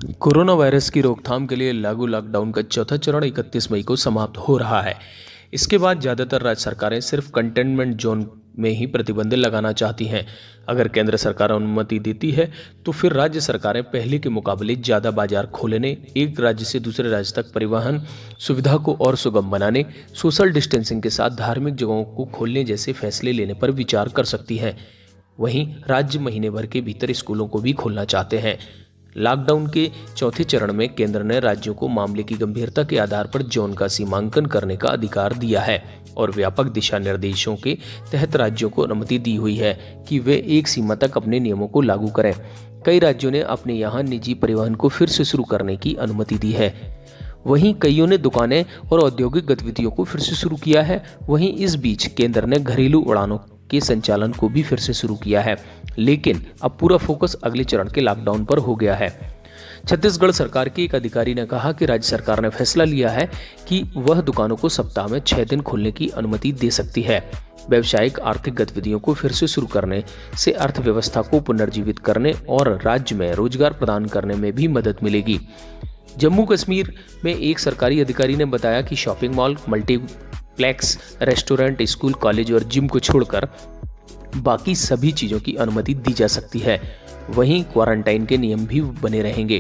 Corona virus की रोकथाम के लिए लागू लॉकडाउन का चौथा चरण 31 मई को समाप्त हो रहा है। इसके बाद ज़्यादातर राज्य सरकारें सिर्फ कंटेनमेंट जोन में ही प्रतिबंध लगाना चाहती हैं। अगर केंद्र सरकार अनुमति देती है तो फिर राज्य सरकारें पहले के मुकाबले ज़्यादा बाजार खोलने, एक राज्य से दूसरे राज्य तक परिवहन सुविधा को और सुगम बनाने, सोशल डिस्टेंसिंग के साथ धार्मिक जगहों को खोलने जैसे फैसले लेने पर विचार कर सकती हैं। वहीं राज्य महीने भर के भीतर स्कूलों को भी खोलना चाहते हैं। लॉकडाउन के चौथे चरण में केंद्र ने राज्यों को मामले की गंभीरता के आधार पर जोन का सीमांकन करने का अधिकार दिया है और व्यापक दिशा निर्देशों के तहत राज्यों को अनुमति दी हुई है कि वे एक सीमा तक अपने नियमों को लागू करें। कई राज्यों ने अपने यहाँ निजी परिवहन को फिर से शुरू करने की अनुमति दी है। वहीं कईयों ने दुकानें और औद्योगिक गतिविधियों को फिर से शुरू किया है। वहीं इस बीच केंद्र ने घरेलू उड़ानों के संचालन को भी फिर से शुरू किया है, लेकिन अब पूरा फोकस अगले चरण के लॉकडाउन पर हो गया है। छत्तीसगढ़ सरकार के एक अधिकारी ने कहा कि राज्य सरकार ने फैसला लिया है कि वह दुकानों को सप्ताह में 6 दिन खोलने की अनुमति दे सकती है। व्यावसायिक आर्थिक गतिविधियों को फिर से शुरू करने से अर्थव्यवस्था को पुनर्जीवित करने और राज्य में रोजगार प्रदान करने में भी मदद मिलेगी। जम्मू कश्मीर में एक सरकारी अधिकारी ने बताया कि shopping mall, multiplex, restaurant, school, college और जिम को छोड़कर बाकी सभी चीज़ों की अनुमति दी जा सकती है। वहीं क्वारंटाइन के नियम भी बने रहेंगे।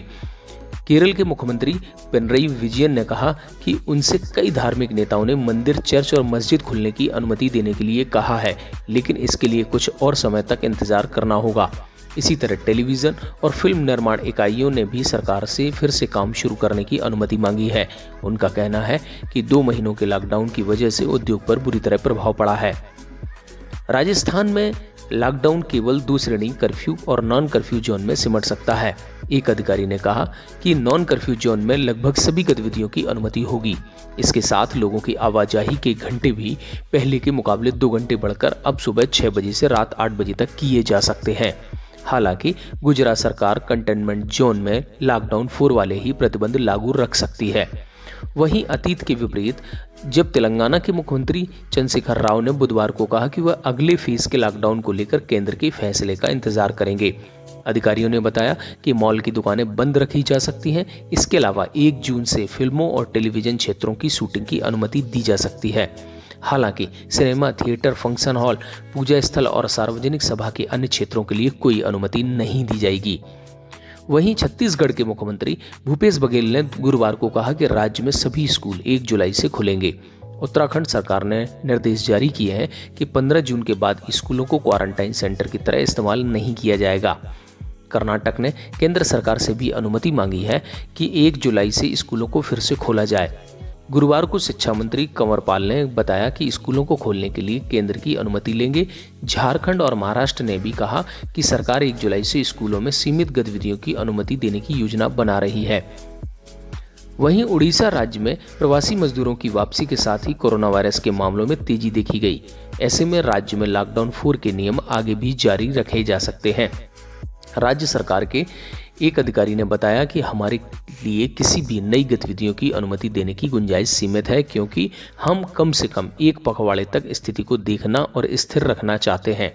केरल के मुख्यमंत्री पिनरई विजयन ने कहा कि उनसे कई धार्मिक नेताओं ने मंदिर, चर्च और मस्जिद खुलने की अनुमति देने के लिए कहा है, लेकिन इसके लिए कुछ और समय तक इंतजार करना होगा। इसी तरह टेलीविज़न और फिल्म निर्माण इकाइयों ने भी सरकार से फिर से काम शुरू करने की अनुमति मांगी है। उनका कहना है कि 2 महीनों के लॉकडाउन की वजह से उद्योग पर बुरी तरह प्रभाव पड़ा है। राजस्थान में लॉकडाउन केवल 2 श्रेणी कर्फ्यू और नॉन कर्फ्यू जोन में सिमट सकता है। एक अधिकारी ने कहा कि नॉन कर्फ्यू जोन में लगभग सभी गतिविधियों की अनुमति होगी। इसके साथ लोगों की आवाजाही के घंटे भी पहले के मुकाबले 2 घंटे बढ़कर अब सुबह 6 बजे से रात 8 बजे तक किए जा सकते हैं। हालांकि गुजरात सरकार कंटेनमेंट जोन में लॉकडाउन 4 वाले ही प्रतिबंध लागू रख सकती है। वहीं अतीत के विपरीत जब तेलंगाना के मुख्यमंत्री चंद्रशेखर राव ने बुधवार को कहा कि वह अगले फेज के लॉकडाउन को लेकर केंद्र के फैसले का इंतजार करेंगे। अधिकारियों ने बताया कि मॉल की दुकानें बंद रखी जा सकती हैं। इसके अलावा 1 जून से फिल्मों और टेलीविजन क्षेत्रों की शूटिंग की अनुमति दी जा सकती है। हालांकि सिनेमा, थिएटर, फंक्शन हॉल, पूजा स्थल और सार्वजनिक सभा के अन्य क्षेत्रों के लिए कोई अनुमति नहीं दी जाएगी। वहीं छत्तीसगढ़ के मुख्यमंत्री भूपेश बघेल ने गुरुवार को कहा कि राज्य में सभी स्कूल 1 जुलाई से खुलेंगे। उत्तराखंड सरकार ने निर्देश जारी किए हैं कि 15 जून के बाद स्कूलों को क्वारंटाइन सेंटर की तरह इस्तेमाल नहीं किया जाएगा। कर्नाटक ने केंद्र सरकार से भी अनुमति मांगी है कि 1 जुलाई से स्कूलों को फिर से खोला जाए। गुरुवार को शिक्षा मंत्री कंवर पाल ने बताया कि स्कूलों को खोलने के लिए केंद्र की अनुमति लेंगे। झारखंड और महाराष्ट्र ने भी कहा कि सरकार 1 जुलाई से स्कूलों में सीमित गतिविधियों की अनुमति देने की योजना बना रही है। वहीं उड़ीसा राज्य में प्रवासी मजदूरों की वापसी के साथ ही कोरोना वायरस के मामलों में तेजी देखी गई। ऐसे में राज्य में लॉकडाउन 4 के नियम आगे भी जारी रखे जा सकते हैं। राज्य सरकार के एक अधिकारी ने बताया कि हमारे लिए किसी भी नई गतिविधियों की अनुमति देने की गुंजाइश सीमित है, क्योंकि हम कम से कम 1 पखवाड़े तक स्थिति को देखना और स्थिर रखना चाहते हैं।